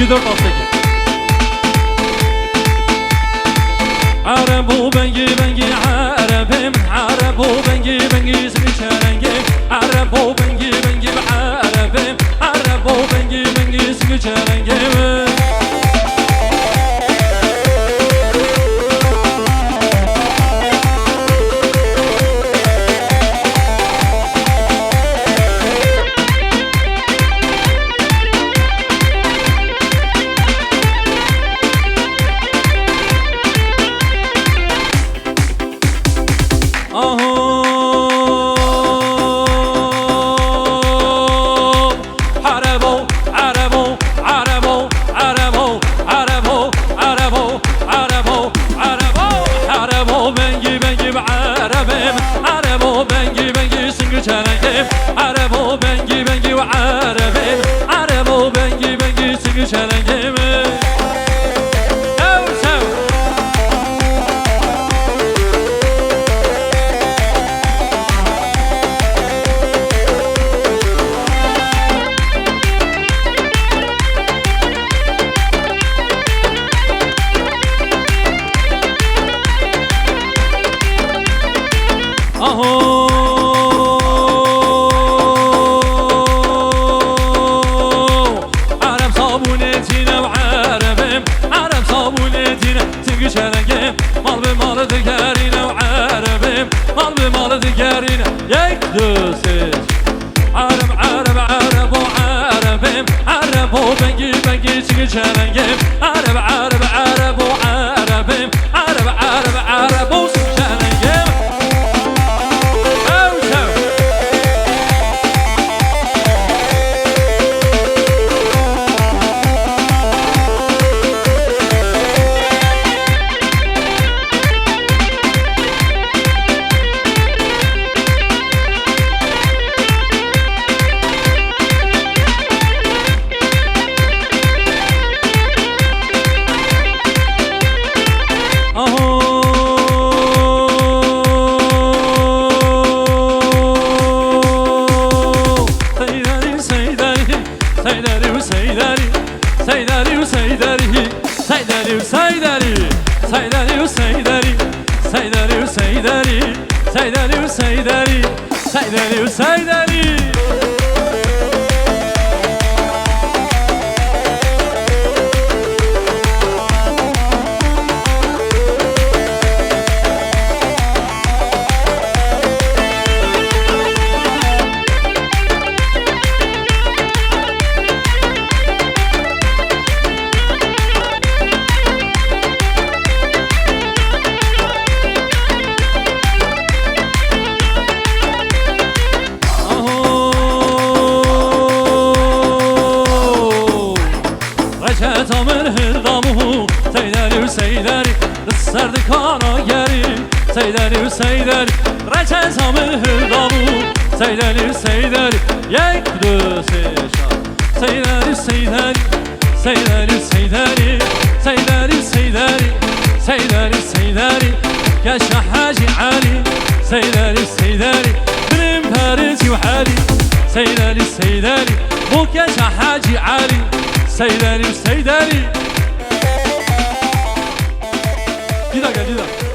2468. عربو بنگی بنگی عربم عربو بنگی بنگی اسمی چرنگی عربو بنگی بنگی عربم عربو بنگی بنگی اسمی چرنگی عربو بنگی بنگی و عربی عربو بنگی بنگی سنگ چرنگی مال به مال دیگرینه و عربیم مال به مال دیگرینه یک دو سه عرب عرب عرب و عربیم عرب و بنگی بنگی چیگی چرنگیم عرب عرب عرب و عربیم عرب عرب عرب و چرنگیم سيداري وسيداري سيداري وسيداري سيداري وسيداري سيداري وسيداري سيداري وسيداري سيداري وسيداري من هردامو سيداري وسيداري السرد كانوا ياري سيداري وسيداري رجعت من هردامو سيداري وسيداري يك دو سيشا سيداري وسيداري سيداري وسيداري سيداري وسيداري سيداري وسيداري كاشا حاجي عالي سيداري وسيداري بنم بارزي وحالي سيداري وسيداري مو كاشا حاجي عالي سيداري وسيداري. Bir dakika.